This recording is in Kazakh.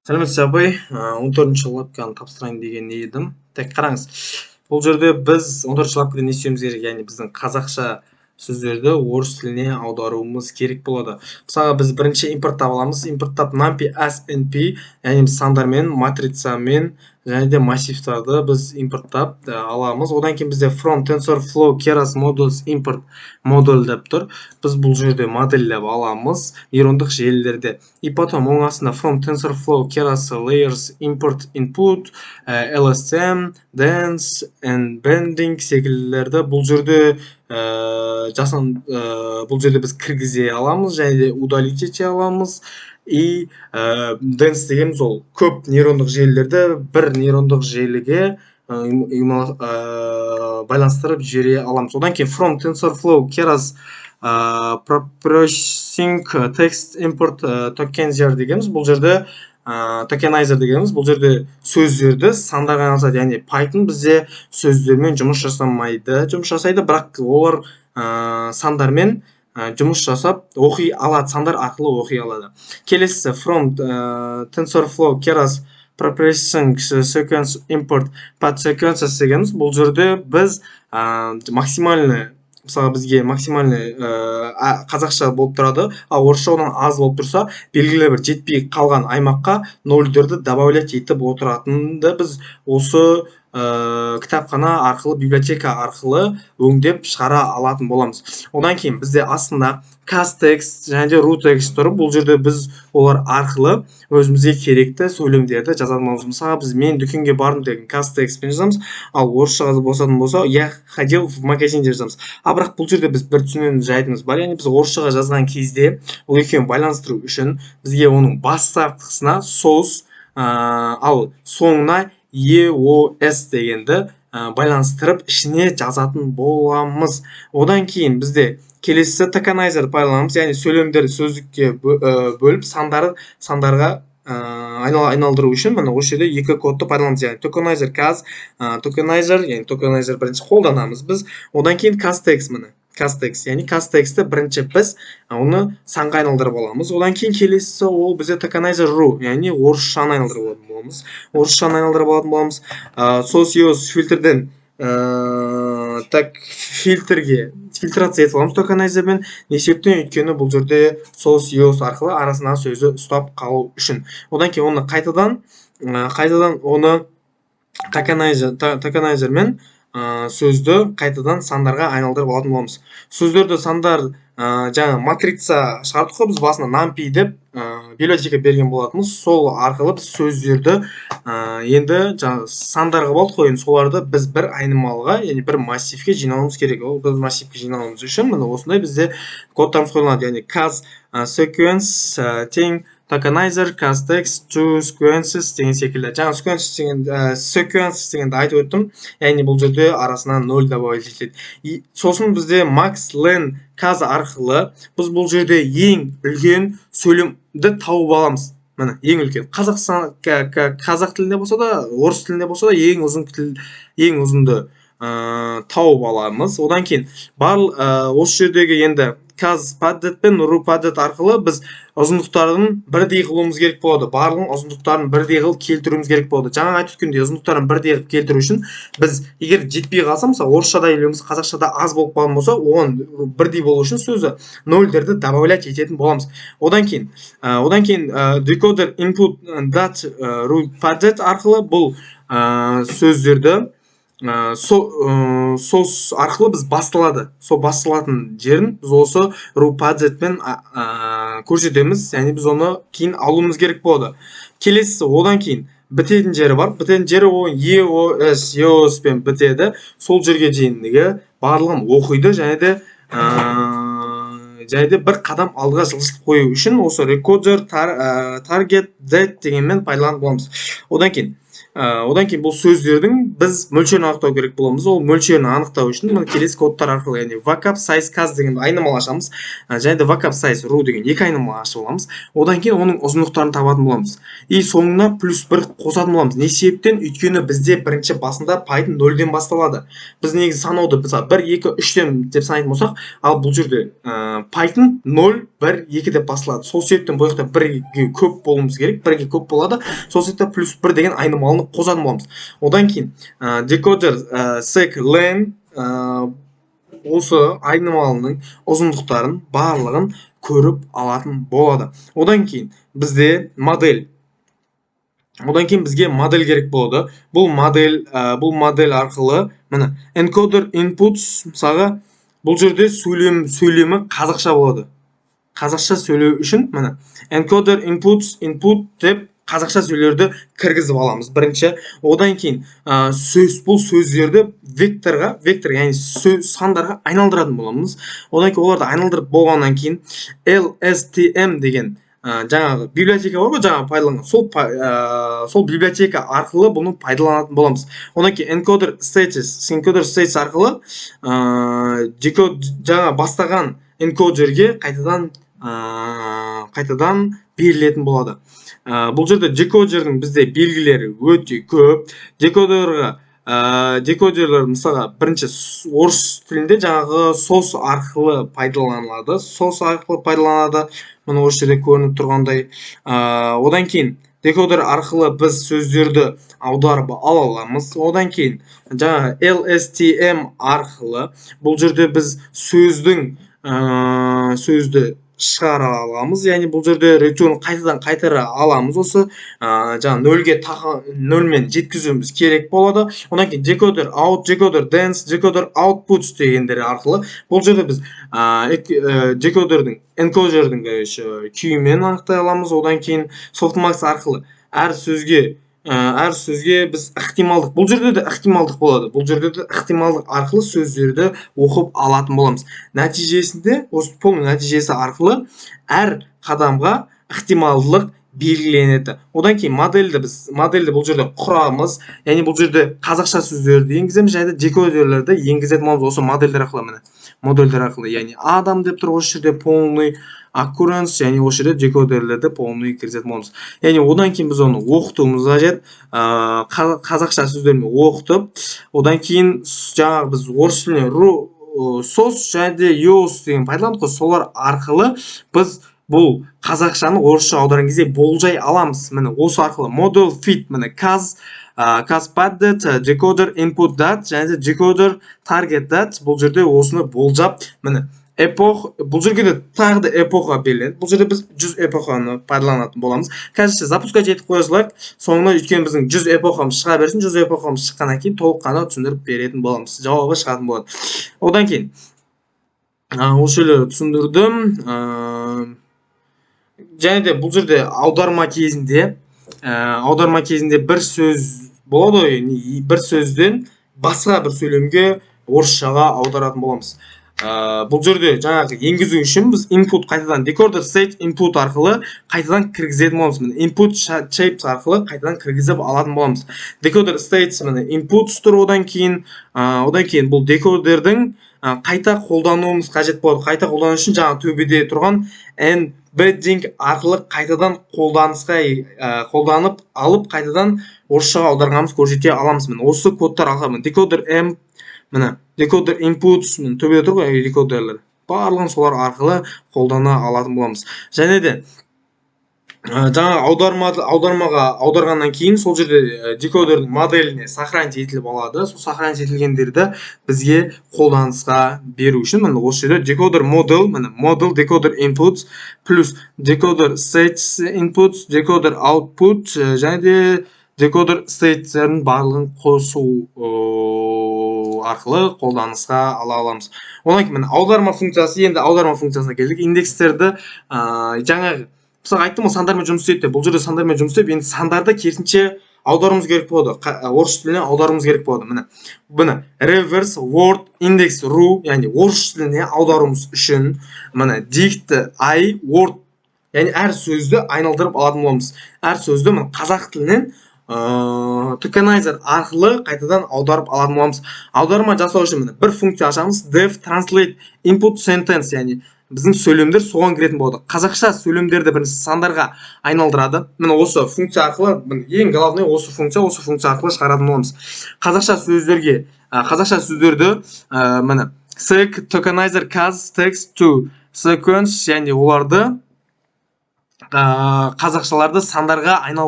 Сәлеметсіз абай, 14-ші лапканы тапсырайын деген едім. Тек қараңыз, бұл жерде біз 14-ші лапкада не істеуіміз керек, яғни біздің қазақша сөздерді орыс тіліне аударуымыз керек болады. Мысалға біз бірінші импорттап аламыз. Импорттап numpy as np, яғни біз сандармен, матрицамен және де массивтарды біз импорттап аламыз. Одан кейін бізде from TensorFlow keras modules import модуль деп тұр. Біз бұл жерде модельдеп аламыз нейрондық желілерде. И потом оң астында from TensorFlow keras layers import input, LSM, dance and bending секілділерді бұл жерде бұл жерде біз кіргізе аламыз және де удалить ете аламыз. И dance дегеніміз ол көп нейрондық желілерді бір нейрондық желіге байланыстырып жібере аламыз. Одан кейін from TensorFlow keras processing text import tokenizer дегеніміз бұл жерде tokenizer дегеніміз бұл жерде сөздерді сандарға айналысады. Яғни Python бізде сөздермен жұмыс жасайды, бірақ олар сандармен жұмыс жасап оқи алады, сандар арқылы оқи алады. Келесі from TensorFlow keras processing sequence import path sequences дегеніміз бұл жерде біз максимальный, мысалға бізге максимальный қазақша болып тұрады, ал орысша одан аз болып тұрса, белгілі бір жетпей қалған аймаққа нөлдерді добавлять етіп отыратынды біз осы кітапхана арқылы, библиотека арқылы өңдеп шығара алатын боламыз. Одан кейін бізде астында cast-text және де root-text тұр. Бұл жерде біз олар арқылы өзімізге керекті сөйлемдерді жазамыз. Мысалға біз мен дүкенге бардым деген cast-textпен жазамыз, ал орысша болатын болса я ходил в магазин деп жазамыз. Бірақ бұл жерде біз бір түсінетін жайтымыз бар. Яғни біз орысшаға жазған кезде ол екеуін байланыстыру үшін бізге оның бастапқысына соус, ал соңына EOS дегенді байланыстырып ішіне жазатын боламыз. Одан кейін бізде келесі tokenizer пайдаланамыз, яғни сөйлемдерді сөздікке бөліп сандарға айналдыру үшін міне осы жерде екі кодты пайдаланамыз. Яғни tokenizer cas, tokenizer, яғни tokenizer бірінші қолданамыз біз. Одан кейін cast-text, міне cast-text, яғни cast-textті бірінші біз оны санға айналдырып аламыз. Одан кейін келесі ол бізде tokenizer ru, яғни орысшаны айналдырып алатын боламыз. Орысшаны айналдырып алатын боламыз. Source фильтрден фильтрге фильтрация етіп аламыз tokenizer-мен. Не себептен? Өйткені бұл жерде source арқылы арасындағы сөзді ұстап қалу үшін. Одан кейін оны қайтадан оны tokenizer-мен сөзді қайтадан сандарға айналдырып алатын боламыз. Сөздерді сандар жаңа матрица шығардық қой, біз басына numpy деп библиотека берген болатынбыз. Сол арқылы біз сөздерді енді сандарға болдық қой, соларды біз бір айнымалыға, яғни бір массивке жинауымыз керек. Ол біз массивке жинауымыз үшін міне осындай бізде кодтарымыз қойылады. Яғни cas sequence тең tokenizer, cast-text, to sequences деген секілді. Жаңа sequences дегенді айтып өттім. Яғни бұл жерде арасына 0 добавить етіледі. Сосын бізде max len cas арқылы біз бұл жерде ең үлкен сөйлемді тауып аламыз. Міне, ең үлкен. Қазақ тілінде болса да, орыс тілінде болса да ең ұзынды тауып аламыз. Одан кейін осы жердегі енді cas padded пен ru padded арқылы біз ұзындықтарын бірдей қылуымыз керек болады. Барлығын ұзындықтарын бірдей қылып келтіруіміз керек болады. Жаңа айтып өткендей ұзындықтарын бірдей қылып келтіру үшін біз егер жетпей қалса, мысалы орысшада елеміз қазақшада аз болып қалған болса, оған бірдей болу үшін сөзі нөлдерді добавлять ететін боламыз. Одан кейін decoder input that ru padded арқылы бұл сөздерді соус арқылы біз басталады. Сол басталатын жерін біз осы ru padded-пен көрсетеміз, яғни біз оны кейін алуымыз керек болады. Келесі, одан кейін бітетін жері бар. Бітетін жері ол EOS-пен бітеді. Сол жерге дейінгі барлығын оқиды және де бір қадам алдыға жылжытып қою үшін осы recorder target z дегенмен пайдаланып боламыз. Одан кейін Одан кейін бұл сөздердің біз мөлшерін анықтау керек боламыз. Ол мөлшерін анықтау үшін мына келесі кодтар арқылы, яғни vocab size cas деген айнымалы ашамыз. Және де vocab size ru деген екі айнымалы ашып аламыз. Одан кейін оның ұзындықтарын табатын боламыз. И соңына +1 қосатын боламыз. Не себептен? Өйткені бізде бірінші басында Python 0-ден басталады. Біз негізі санауды мысалы 1, 2, 3-тен деп санайтын болсақ, ал бұл жерде Python 0, 1, 2 деп басталады. Сол себептен бұл жақта 1-ге көп болуымыз керек, 1-ге көп болады. Сол себепті +1 деген айнымалыны қосатын боламыз. Одан кейін decoder sec len осы айнымалының ұзындықтарын барлығын көріп алатын болады. Одан кейін бізде модель. Одан кейін бізге модель керек болады. Бұл модель арқылы міне encoder inputs, мысалға бұл жерде сөйлемі қазақша болады. Қазақша сөйлеу үшін міне encoder inputs input деп қазақша сөйлерді кіргізіп аламыз бірінші. Одан кейін бұл сөздерді вектор, яғни сандарға айналдыратын боламыз. Одан кейін оларды айналдырып болғаннан кейін LSTM деген жаңағы библиотека бар ғой, жаңа пайдаланған. Сол библиотека арқылы бұны пайдаланатын боламыз. Одан кейін encoder states арқылы жаңа бастаған энкодерге қайтадан берілетін болады. Бұл жерде декодердің бізде белгілері өте көп. Декодерлер мысалға бірінші орыс тілінде жаңағы сос арқылы пайдаланылады. Мұны осы жерде көрініп тұрғандай. Одан кейін декодер арқылы біз сөздерді аударып ала аламыз. Одан кейін жаңағы LSTM арқылы бұл жерде біз сөзді шығара аламыз, яғни бұл жерде return қайтара аламыз. Осы жаңа нөлмен жеткізуіміз керек болады. Одан кейін decoder out, decoder dance, decoder outputs дегендері арқылы бұл жерде біз энкодердің күйімен анықтай аламыз. Одан кейін softmax арқылы әр сөзге біз ықтималдық, бұл жерде де ықтималдық болады. Бұл жерде де ықтималдық арқылы сөздерді оқып алатын боламыз. Нәтижесінде, осы полный нәтижесі арқылы әр қадамға ықтималдылық белгіленеді. Одан кейін модельді бұл жерде құрамыз, яғни бұл жерде қазақша сөздерді енгіземіз, және де декодерлерді енгізетін боламыз осы модельдер арқылы, яғни адам деп тұр осы жерде полный occurrence, яғни осы жерде декодерлерді полный кіргізетін боламыз. Яғни одан кейін біз оны оқытуымыз қажет, қазақша сөздермен оқытып, одан кейін жаңағы біз орыс тіліне сос және де use деген пайдаландық, солар арқылы біз бұл қазақшаны орысша аударған кезде болжай аламыз. Міне осы арқылы model fit, міне cas padded, decoder input dat және де decoder target dat, бұл жерде осыны болжап, міне бұл жерге де тағы да эпоха беріледі. Бұл жерде біз 100 эпоханы пайдаланатын боламыз. Қазірше запускать етіп қоя салайық. Соңына өйткені біздің 100 эпохамыз шыға берсін, 100 эпохамыз шыққаннан кейін толыққанды түсіндіріп беретін боламыз. Жауабы шығатын болады. Одан кейін осы жерде түсіндірдім. Және де бұл жерде аударма кезінде бір сөз болады ғой, бір сөзден басқа бір сөйлемге орысшаға аударатын боламыз. Бұл жерде жаңағы енгізу үшін біз input қайтадан decoder state input арқылы қайтадан кіргізетін боламыз. Input shapes арқылы қайтадан кіргізіп алатын боламыз. Decoder states input тұр, одан кейін бұл декодердің қайта қолдануымыз қажет болады. Қайта қолдану үшін жаңа төбеде тұрған embedding арқылы қайтадан қолданып алып қайтадан орысшаға аударғанымыз көрсете аламыз. Осы кодтар арқылы decoder decoder inputs, төбеде тұр ғой декодерлер, барлығын солар арқылы қолдана алатын боламыз. Және де жаңа аудармаға аударғаннан кейін сол жерде декодердің моделіне сохранить етіліп алады. Сол сохранить етілгендерді бізге қолданысқа беру үшін осы жерде decoder model decoder inputs плюс decoder states inputs, decoder output және де decoder statesтердің барлығын қосу арқылы қолданысқа ала аламыз. Одан кейін аударма функциясы, енді аударма функциясына келдік. Индекстерді жаңағы мысалы айттым ғой, сандармен жұмыс істейді. Бұл жерде сандармен жұмыс істеп, енді сандарды керісінше аударуымыз керек болады. Орыс тіліне аударуымыз керек болады. Міне reverse word index ru, яғни орыс тіліне аударуымыз үшін dict I word, яғни әр сөзді айналдырып алатын боламыз. Әр сөзді қазақ тілінен tokenizer арқылы қайтадан аударып алатын боламыз. Аударма жасау үшін міне бір функция ашамыз, def translate input sentence, яғни біздің сөйлемдер соған кіретін болады. Қазақша сөйлемдерді бірінші сандарға айналдырады. Міне осы функция арқылы, ең главный осы функция арқылы шығаратын боламыз. Қазақша сөздерді міне sec, tokenizer, cas, text to sequence, яғни оларды қазақшаларды сандарға айналдырады.